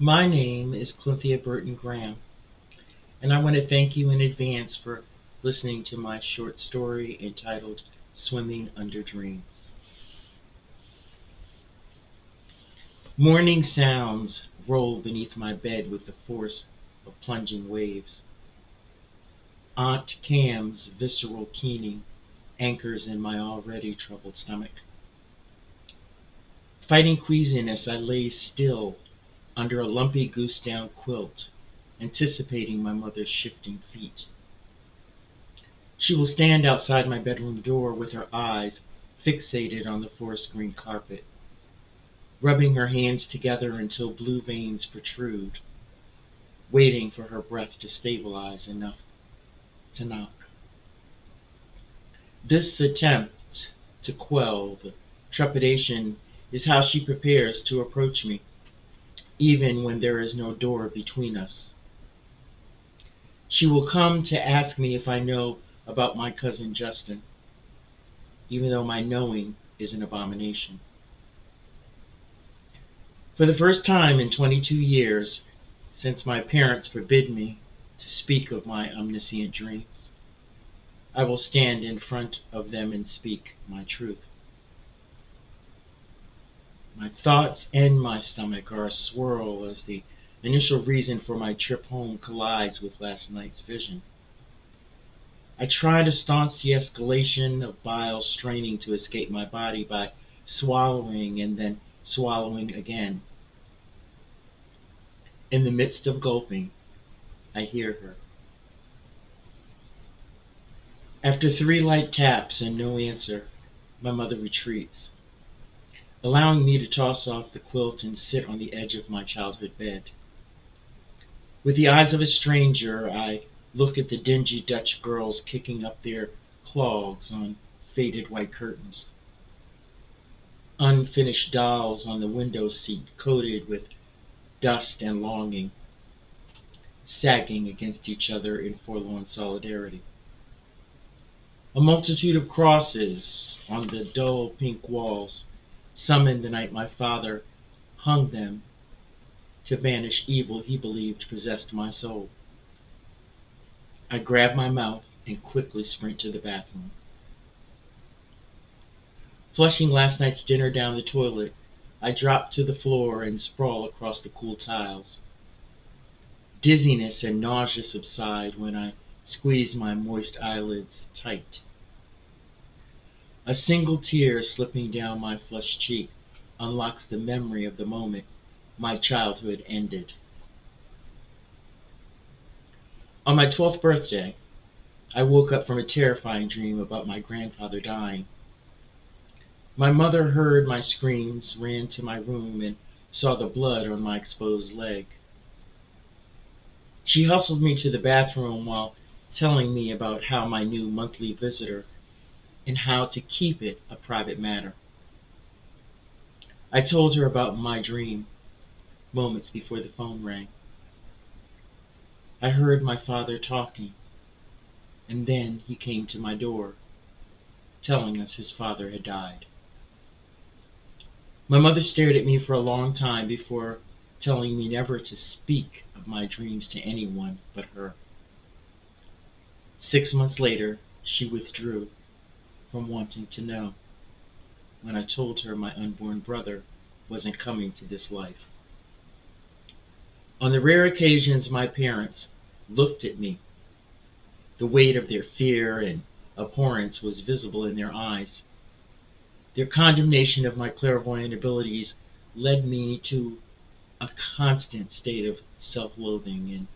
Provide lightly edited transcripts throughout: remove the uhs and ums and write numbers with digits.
My name is CLYNTHIA Burton Graham, and I want to thank you in advance for listening to my short story entitled Swimming Under Dreams. Morning sounds roll beneath my bed with the force of plunging waves. Aunt Cam's visceral keening anchors in my already troubled stomach. Fighting queasiness, I lay still under a lumpy goose-down quilt, anticipating my mother's shifting feet. She will stand outside my bedroom door with her eyes fixated on the forest green carpet, rubbing her hands together until blue veins protrude, waiting for her breath to stabilize enough to knock. This attempt to quell the trepidation is how she prepares to approach me, even when there is no door between us. She will come to ask me if I know about my cousin Justin, even though my knowing is an abomination. For the first time in 22 years, since my parents forbid me to speak of my omniscient dreams, I will stand in front of them and speak my truth. My thoughts and my stomach are a swirl as the initial reason for my trip home collides with last night's vision. I try to staunch the escalation of bile straining to escape my body by swallowing and then swallowing again. In the midst of gulping, I hear her. After 3 light taps and no answer, my mother retreats, allowing me to toss off the quilt and sit on the edge of my childhood bed. With the eyes of a stranger, I look at the dingy Dutch girls kicking up their clogs on faded white curtains. Unfinished dolls on the window seat coated with dust and longing, sagging against each other in forlorn solidarity. A multitude of crosses on the dull pink walls summoned the night my father hung them to banish evil he believed possessed my soul. I grab my mouth and quickly sprint to the bathroom. Flushing last night's dinner down the toilet, I drop to the floor and sprawl across the cool tiles. Dizziness and nausea subside when I squeeze my moist eyelids tight. A single tear slipping down my flushed cheek unlocks the memory of the moment my childhood ended. On my 12th birthday, I woke up from a terrifying dream about my grandfather dying. My mother heard my screams, ran to my room, and saw the blood on my exposed leg. She hustled me to the bathroom while telling me about how my new monthly visitor and how to keep it a private matter. I told her about my dream moments before the phone rang. I heard my father talking, and then he came to my door, telling us his father had died. My mother stared at me for a long time before telling me never to speak of my dreams to anyone but her. 6 months later, she withdrew from wanting to know when I told her my unborn brother wasn't coming to this life. On the rare occasions my parents looked at me, the weight of their fear and abhorrence was visible in their eyes. Their condemnation of my clairvoyant abilities led me to a constant state of self-loathing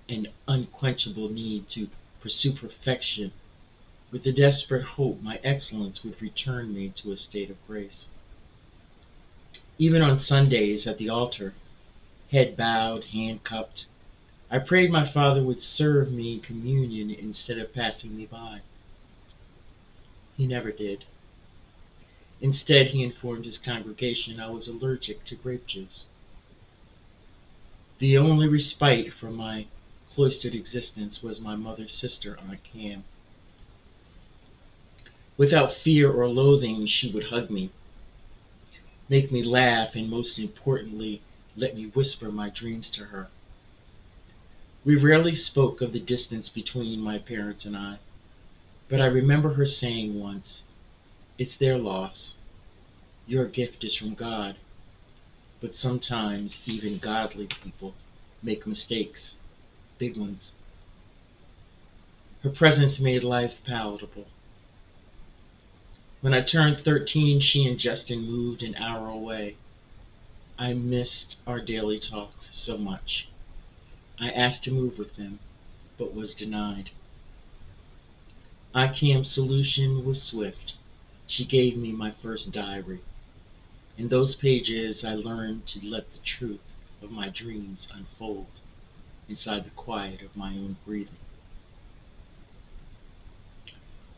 and an unquenchable need to pursue perfection with the desperate hope my excellence would return me to a state of grace. Even on Sundays at the altar, head bowed, hand cupped, I prayed my father would serve me communion instead of passing me by. He never did. Instead, he informed his congregation I was allergic to grape juice. The only respite from my cloistered existence was my mother's sister, Aunt Cam. Without fear or loathing, she would hug me, make me laugh, and most importantly, let me whisper my dreams to her. We rarely spoke of the distance between my parents and I, but I remember her saying once, "It's their loss. Your gift is from God, but sometimes even godly people make mistakes, big ones." Her presence made life palatable. When I turned 13, she and Justin moved an hour away. I missed our daily talks so much. I asked to move with them, but was denied. ICAM's solution was swift. She gave me my first diary. In those pages, I learned to let the truth of my dreams unfold inside the quiet of my own breathing.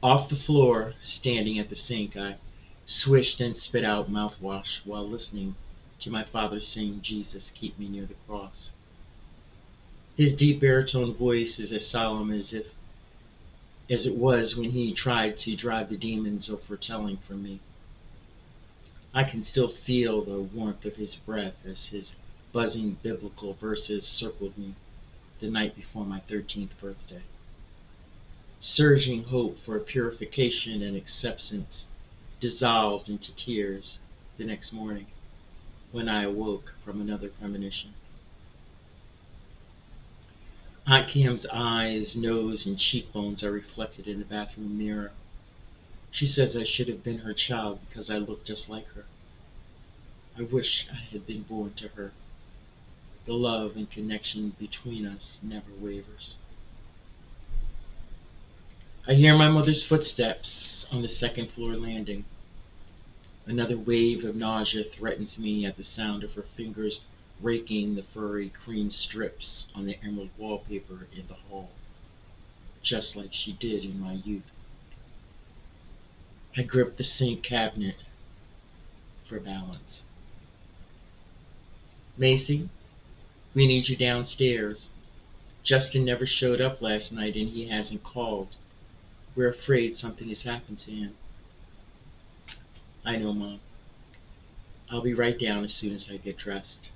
Off the floor, standing at the sink, I swished and spit out mouthwash while listening to my father sing "Jesus, Keep Me Near the Cross." His deep baritone voice is as solemn as it was when he tried to drive the demons of foretelling from me. I can still feel the warmth of his breath as his buzzing biblical verses circled me the night before my 13th birthday. Surging hope for purification and acceptance dissolved into tears the next morning when I awoke from another premonition. Aunt Cam's eyes, nose, and cheekbones are reflected in the bathroom mirror. She says I should have been her child because I look just like her. I wish I had been born to her. The love and connection between us never wavers. I hear my mother's footsteps on the second floor landing. Another wave of nausea threatens me at the sound of her fingers raking the furry cream strips on the emerald wallpaper in the hall, just like she did in my youth. I grip the sink cabinet for balance. "Macy, we need you downstairs. Justin never showed up last night and he hasn't called. We're afraid something has happened to him." "I know, Mom. I'll be right down as soon as I get dressed."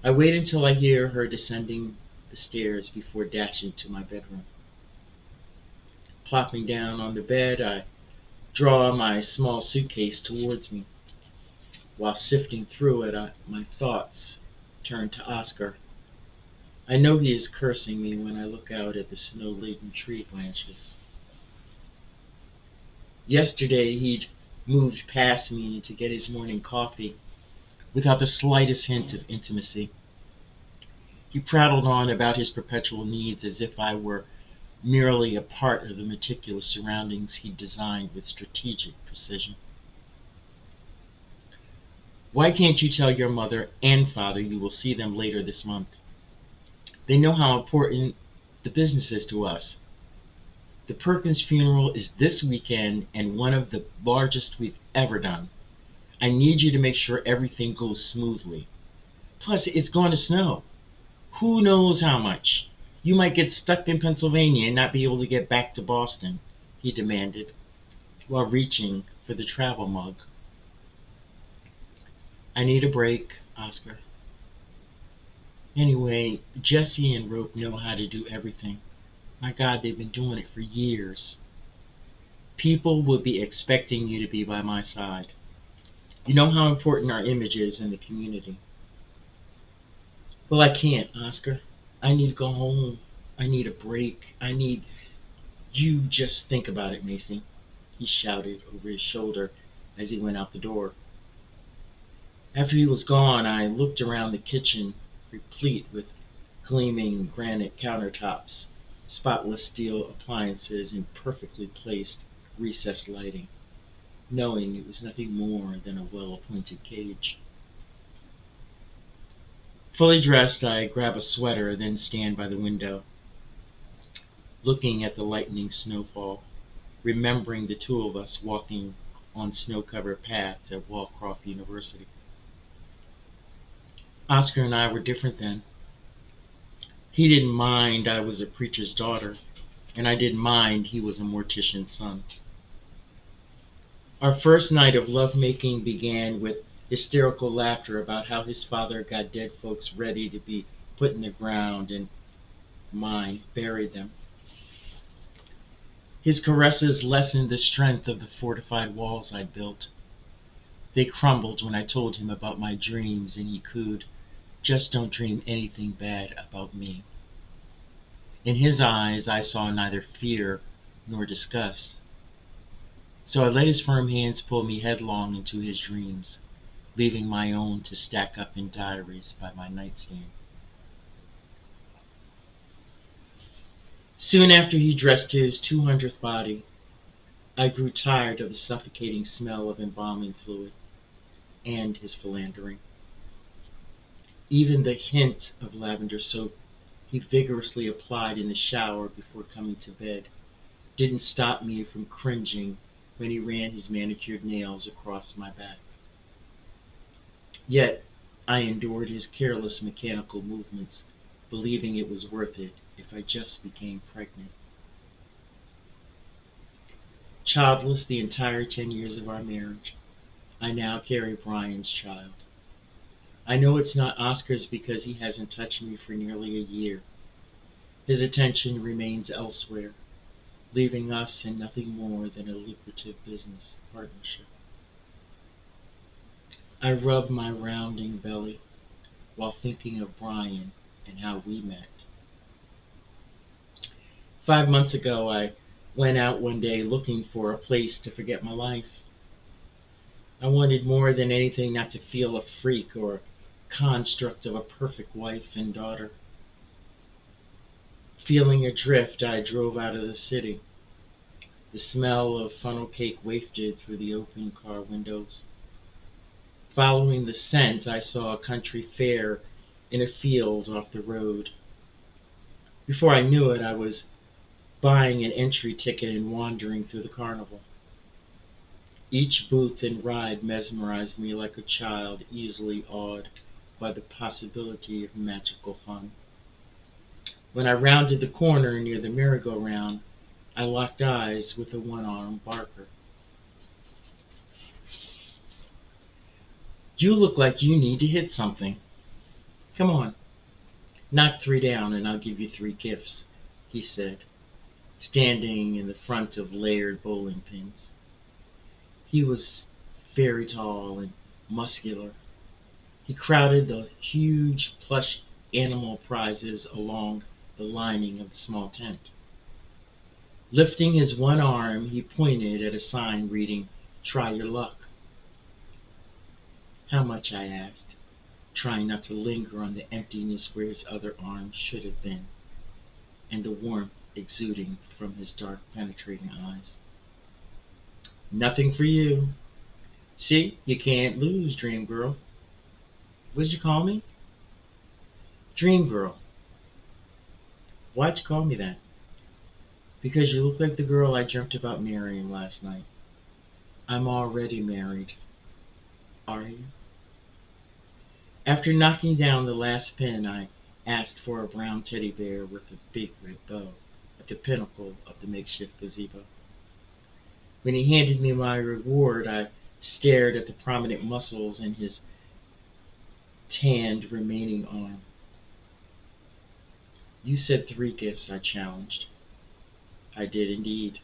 I wait until I hear her descending the stairs before dashing to my bedroom. Plopping down on the bed, I draw my small suitcase towards me. While sifting through it, my thoughts turn to Oscar. I know he is cursing me when I look out at the snow-laden tree branches. Yesterday, he'd moved past me to get his morning coffee without the slightest hint of intimacy. He prattled on about his perpetual needs as if I were merely a part of the meticulous surroundings he'd designed with strategic precision. "Why can't you tell your mother and father you will see them later this month? They know how important the business is to us. The Perkins funeral is this weekend and one of the largest we've ever done. I need you to make sure everything goes smoothly. Plus, it's going to snow. Who knows how much? You might get stuck in Pennsylvania and not be able to get back to Boston," he demanded, while reaching for the travel mug. "I need a break, Oscar. Anyway, Jesse and Rope know how to do everything. My God, they've been doing it for years. People will be expecting you to be by my side. You know how important our image is in the community." "Well, I can't, Oscar. I need to go home. I need a break. You just think about it, Macy," he shouted over his shoulder as he went out the door. After he was gone, I looked around the kitchen, replete with gleaming granite countertops, spotless steel appliances, and perfectly placed recessed lighting, knowing it was nothing more than a well-appointed cage. Fully dressed, I grab a sweater, then stand by the window, looking at the lightning snowfall, remembering the two of us walking on snow-covered paths at Walcroft University. Oscar and I were different then. He didn't mind I was a preacher's daughter, and I didn't mind he was a mortician's son. Our first night of lovemaking began with hysterical laughter about how his father got dead folks ready to be put in the ground and mine buried them. His caresses lessened the strength of the fortified walls I'd built. They crumbled when I told him about my dreams, and he cooed, "Just don't dream anything bad about me." In his eyes I saw neither fear nor disgust, so I let his firm hands pull me headlong into his dreams, leaving my own to stack up in diaries by my nightstand. Soon after he dressed his 200th body, I grew tired of the suffocating smell of embalming fluid and his philandering. Even the hint of lavender soap he vigorously applied in the shower before coming to bed didn't stop me from cringing when he ran his manicured nails across my back. Yet I endured his careless mechanical movements, believing it was worth it if I just became pregnant. Childless the entire 10 years of our marriage, I now carry Brian's child. I know it's not Oscar's because he hasn't touched me for nearly a year. His attention remains elsewhere, leaving us in nothing more than a lucrative business partnership. I rub my rounding belly while thinking of Brian and how we met. 5 months ago, I went out one day looking for a place to forget my life. I wanted more than anything not to feel a freak or a construct of a perfect wife and daughter. Feeling adrift, I drove out of the city. The smell of funnel cake wafted through the open car windows. Following the scent, I saw a country fair in a field off the road. Before I knew it, I was buying an entry ticket and wandering through the carnival. Each booth and ride mesmerized me like a child easily awed by the possibility of magical fun. When I rounded the corner near the merry-go-round, I locked eyes with a one-armed barker. "You look like you need to hit something. Come on, knock 3 down and I'll give you 3 gifts," he said, standing in the front of layered bowling pins. He was very tall and muscular. He crowded the huge plush animal prizes along the lining of the small tent. Lifting his one arm, he pointed at a sign reading, "Try your luck." "How much?" I asked, trying not to linger on the emptiness where his other arm should have been, and the warmth exuding from his dark, penetrating eyes. "Nothing for you. See, you can't lose, dream girl." "What did you call me?" "Dream girl." "Why'd you call me that?" "Because you look like the girl I dreamt about marrying last night." "I'm already married." "Are you?" After knocking down the last pin, I asked for a brown teddy bear with a big red bow at the pinnacle of the makeshift gazebo. When he handed me my reward, I stared at the prominent muscles in his tanned remaining arm. "You said 3 gifts," I challenged. "I did indeed."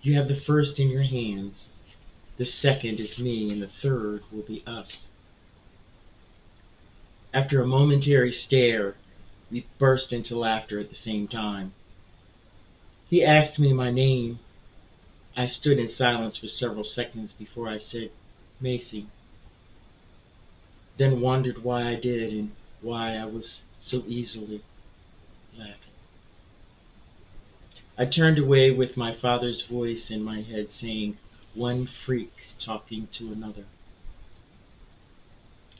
"You have the first in your hands, the second is me, and the third will be us." After a momentary stare, we burst into laughter at the same time. He asked me my name. I stood in silence for several seconds before I said, "Macy," then wondered why I did and why I was so easily laughing. I turned away with my father's voice in my head saying, "One freak talking to another."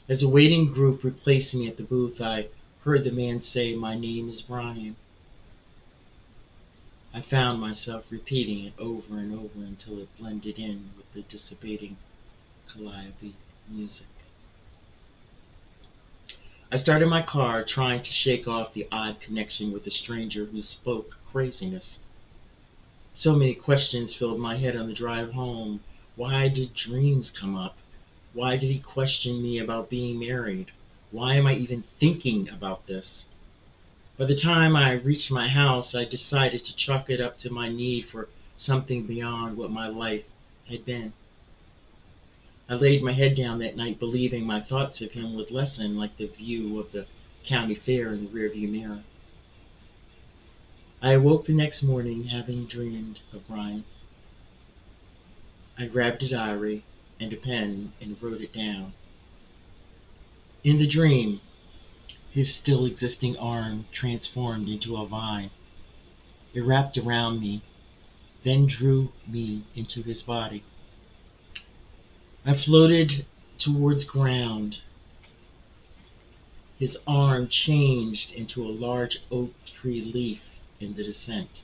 As a waiting group replaced me at the booth, I heard the man say, "My name is Brian." I found myself repeating it over and over until it blended in with the dissipating calliope music. I started my car, trying to shake off the odd connection with a stranger who spoke craziness. So many questions filled my head on the drive home. Why did dreams come up? Why did he question me about being married? Why am I even thinking about this? By the time I reached my house, I decided to chalk it up to my need for something beyond what my life had been. I laid my head down that night believing my thoughts of him would lessen like the view of the county fair in the rearview mirror. I awoke the next morning having dreamed of Brian. I grabbed a diary and a pen and wrote it down. In the dream, his still existing arm transformed into a vine. It wrapped around me, then drew me into his body. I floated towards ground. His arm changed into a large oak tree leaf in the descent.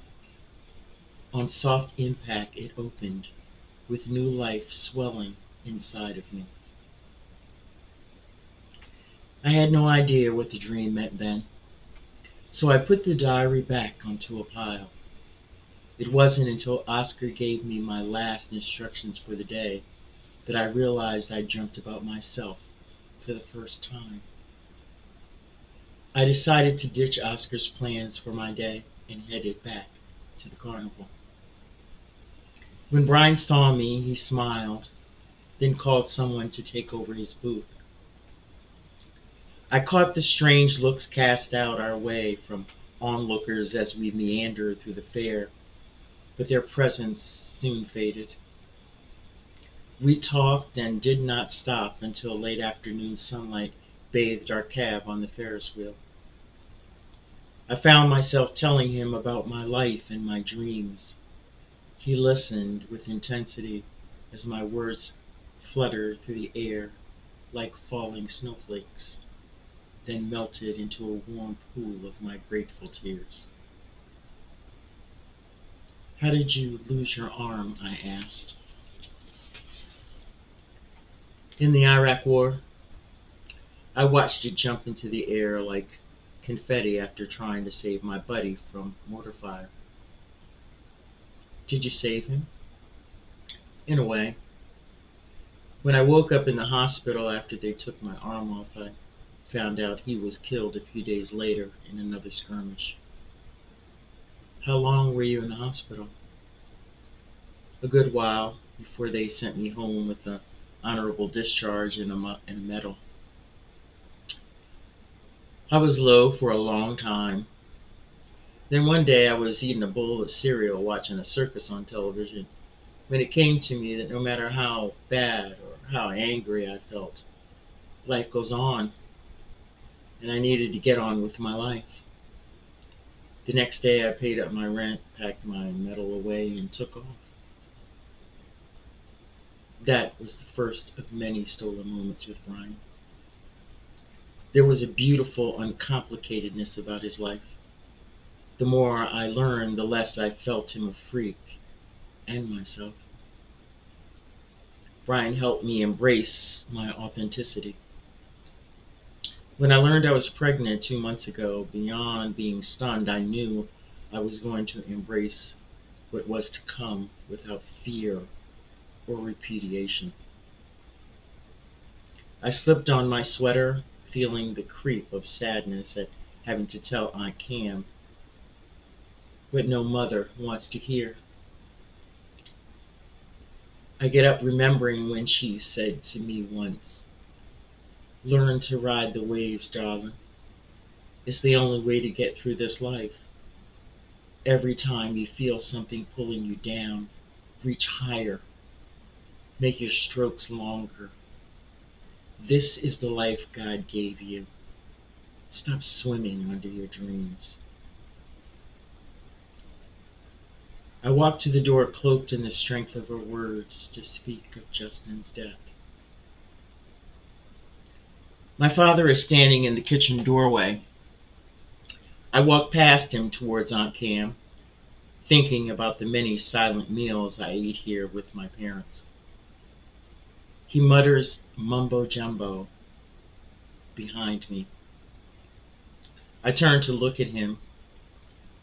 On soft impact, it opened, with new life swelling inside of me. I had no idea what the dream meant then, so I put the diary back onto a pile. It wasn't until Oscar gave me my last instructions for the day that I realized I dreamt about myself for the first time. I decided to ditch Oscar's plans for my day and headed back to the carnival. When Brian saw me, he smiled, then called someone to take over his booth. I caught the strange looks cast out our way from onlookers as we meandered through the fair, but their presence soon faded. We talked and did not stop until late afternoon sunlight bathed our cab on the Ferris wheel. I found myself telling him about my life and my dreams. He listened with intensity as my words fluttered through the air like falling snowflakes, then melted into a warm pool of my grateful tears. How did you lose your arm? I asked. In the Iraq War, I watched it jump into the air like confetti after trying to save my buddy from mortar fire. Did you save him? In a way. When I woke up in the hospital after they took my arm off, I found out he was killed a few days later in another skirmish. How long were you in the hospital? A good while before they sent me home with an honorable discharge and a medal. I was low for a long time. Then one day I was eating a bowl of cereal watching a circus on television when it came to me that no matter how bad or how angry I felt, life goes on, and I needed to get on with my life. The next day I paid up my rent, packed my medal away, and took off. That was the first of many stolen moments with Brian. There was a beautiful uncomplicatedness about his life. The more I learned, the less I felt him a freak, and myself. Brian helped me embrace my authenticity. When I learned I was pregnant 2 months ago, beyond being stunned, I knew I was going to embrace what was to come without fear or repudiation. I slipped on my sweater, feeling the creep of sadness at having to tell Aunt Cam what no mother wants to hear. I get up remembering when she said to me once, "Learn to ride the waves, darling. It's the only way to get through this life. Every time you feel something pulling you down, reach higher. Make your strokes longer. This is the life God gave you. Stop swimming under your dreams." I walked to the door cloaked in the strength of her words to speak of Justin's death. My father is standing in the kitchen doorway. I walk past him towards Aunt Cam, thinking about the many silent meals I ate here with my parents. He mutters mumbo jumbo behind me. I turn to look at him.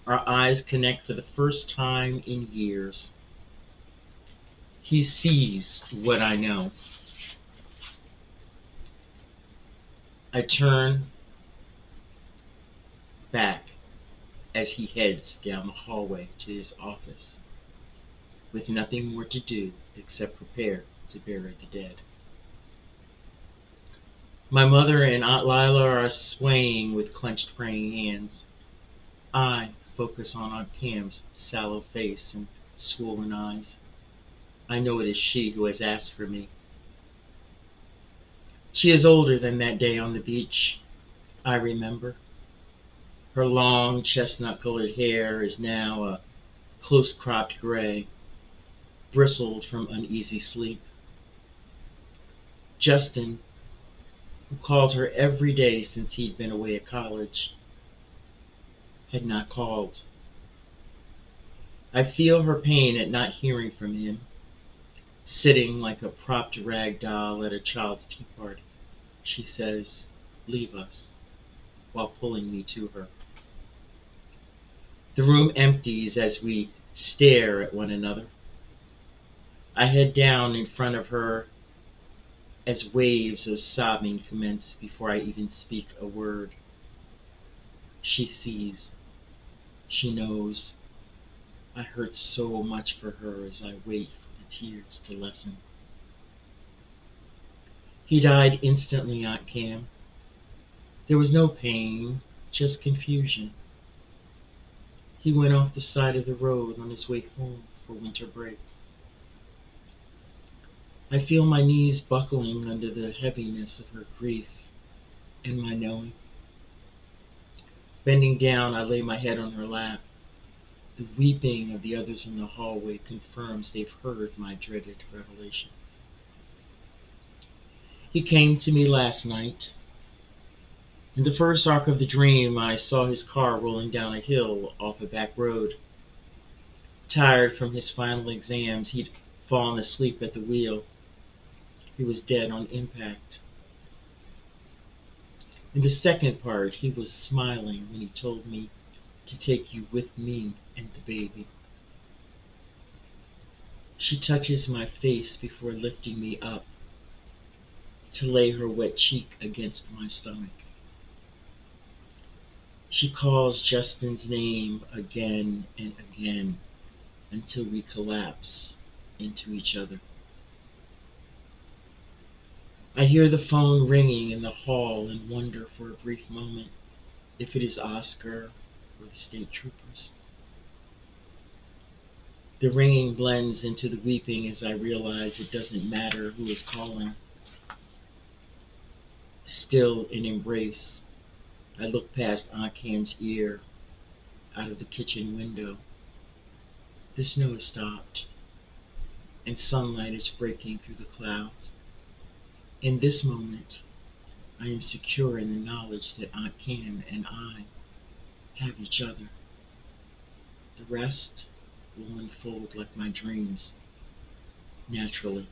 Our eyes connect for the first time in years. He sees what I know. I turn back as he heads down the hallway to his office, with nothing more to do except prepare to bury the dead. My mother and Aunt Lila are swaying with clenched praying hands. I focus on Aunt Cam's sallow face and swollen eyes. I know it is she who has asked for me. She is older than that day on the beach. I remember. Her long chestnut-colored hair is now a close-cropped gray, bristled from uneasy sleep. Justin, who called her every day since he'd been away at college, had not called. I feel her pain at not hearing from him, sitting like a propped rag doll at a child's tea party. She says, "Leave us," while pulling me to her. The room empties as we stare at one another. I head down in front of her as waves of sobbing commence before I even speak a word. She sees. She knows. I hurt so much for her as I wait for the tears to lessen. He died instantly, Aunt Cam. There was no pain, just confusion. He went off the side of the road on his way home for winter break. I feel my knees buckling under the heaviness of her grief and my knowing. Bending down, I lay my head on her lap. The weeping of the others in the hallway confirms they've heard my dreaded revelation. He came to me last night. In the first arc of the dream, I saw his car rolling down a hill off a back road. Tired from his final exams, he'd fallen asleep at the wheel. He was dead on impact. In the second part, he was smiling when he told me to take you with me and the baby. She touches my face before lifting me up to lay her wet cheek against my stomach. She calls Justin's name again and again until we collapse into each other. I hear the phone ringing in the hall and wonder for a brief moment if it is Oscar or the state troopers. The ringing blends into the weeping as I realize it doesn't matter who is calling. Still in embrace, I look past Aunt Cam's ear out of the kitchen window. The snow has stopped, and sunlight is breaking through the clouds. In this moment, I am secure in the knowledge that Aunt Cam and I have each other. The rest will unfold like my dreams, naturally.